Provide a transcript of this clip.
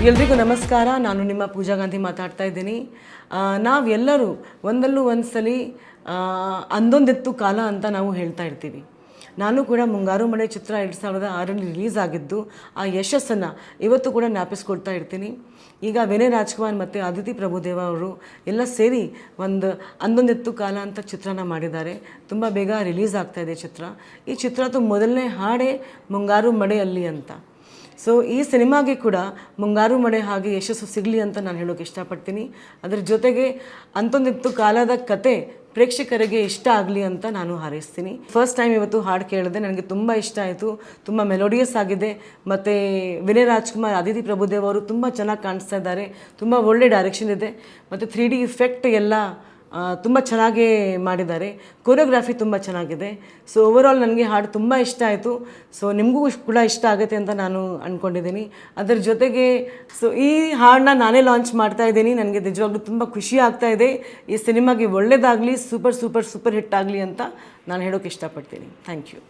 ಎಲ್ರಿಗೂ ನಮಸ್ಕಾರ. ನಾನು ನಿಮ್ಮ ಪೂಜಾ ಗಾಂಧಿ ಮಾತಾಡ್ತಾ ಇದ್ದೀನಿ. ನಾವೆಲ್ಲರೂ ಒಂದಲ್ಲೂ ಒಂದು ಸಲ ಅಂದೊಂದೆತ್ತು ಕಾಲ ಅಂತ ನಾವು ಹೇಳ್ತಾ ಇರ್ತೀವಿ. ನಾನು ಕೂಡ ಮುಂಗಾರು ಮಳೆ ಚಿತ್ರ 2006ರಲ್ಲಿ ರಿಲೀಸ್ ಆಗಿದ್ದು ಆ ಯಶಸ್ಸನ್ನು ಇವತ್ತು ಕೂಡ ಜ್ಞಾಪಿಸ್ಕೊಳ್ತಾ ಇರ್ತೀನಿ. ಈಗ ವಿನಯ್ ರಾಜ್ಕುಮಾರ್ ಮತ್ತು ಅದಿತಿ ಪ್ರಭುದೇವ ಅವರು ಎಲ್ಲ ಸೇರಿ ಒಂದು ಅಂದೊಂದೆತ್ತು ಕಾಲ ಅಂತ ಚಿತ್ರನ ಮಾಡಿದ್ದಾರೆ. ತುಂಬ ಬೇಗ ರಿಲೀಸ್ ಆಗ್ತಾಯಿದೆ ಚಿತ್ರ. ಈ ಚಿತ್ರದ್ದು ಮೊದಲನೇ ಹಾಡೇ ಮುಂಗಾರು ಮಳೆಯಲ್ಲಿ ಅಂತ. ಸೊ ಈ ಸಿನಿಮಾಗೆ ಕೂಡ ಮುಂಗಾರು ಮಳೆ ಹಾಗೆ ಯಶಸ್ಸು ಸಿಗಲಿ ಅಂತ ನಾನು ಹೇಳೋಕೆ ಇಷ್ಟಪಡ್ತೀನಿ. ಅದರ ಜೊತೆಗೆ ಅಂಥೊಂದಿತ್ತು ಕಾಲದ ಕತೆ ಪ್ರೇಕ್ಷಕರಿಗೆ ಇಷ್ಟ ಆಗಲಿ ಅಂತ ನಾನು ಹಾರೈಸ್ತೀನಿ. ಫಸ್ಟ್ ಟೈಮ್ ಇವತ್ತು ಹಾಡು ಕೇಳಿದೆ, ನನಗೆ ತುಂಬ ಇಷ್ಟ ಆಯಿತು. ತುಂಬ ಮೆಲೋಡಿಯಸ್ ಆಗಿದೆ. ಮತ್ತು ವಿನಯ್ ರಾಜ್ಕುಮಾರ್, ಅದಿತಿ ಪ್ರಭುದೇವ್ ಅವರು ತುಂಬ ಚೆನ್ನಾಗಿ ಕಾಣಿಸ್ತಾ ಇದ್ದಾರೆ. ತುಂಬ ಒಳ್ಳೆ ಡೈರೆಕ್ಷನ್ ಇದೆ. ಮತ್ತು 3D ಇಫೆಕ್ಟ್ ಎಲ್ಲ ತುಂಬ ಚೆನ್ನಾಗೇ ಮಾಡಿದ್ದಾರೆ. ಕೊರಿಯೋಗ್ರಾಫಿ ತುಂಬ ಚೆನ್ನಾಗಿದೆ. ಸೊ ಓವರಾಲ್ ನನಗೆ ಹಾಡು ತುಂಬ ಇಷ್ಟ ಆಯಿತು. ಸೊ ನಿಮಗೂ ಕೂಡ ಇಷ್ಟ ಆಗುತ್ತೆ ಅಂತ ನಾನು ಅಂದ್ಕೊಂಡಿದ್ದೀನಿ. ಅದರ ಜೊತೆಗೆ ಸೊ ಈ ಹಾಡನ್ನ ನಾನೇ ಲಾಂಚ್ ಮಾಡ್ತಾ ಇದ್ದೀನಿ. ನನಗೆ ನಿಜವಾಗ್ಲೂ ತುಂಬ ಖುಷಿ ಆಗ್ತಾ ಇದೆ. ಈ ಸಿನಿಮಾಗೆ ಒಳ್ಳೆಯದಾಗಲಿ, ಸೂಪರ್ ಹಿಟ್ ಆಗಲಿ ಅಂತ ನಾನು ಹೇಳೋಕ್ಕೆ ಇಷ್ಟಪಡ್ತೀನಿ. Thank you.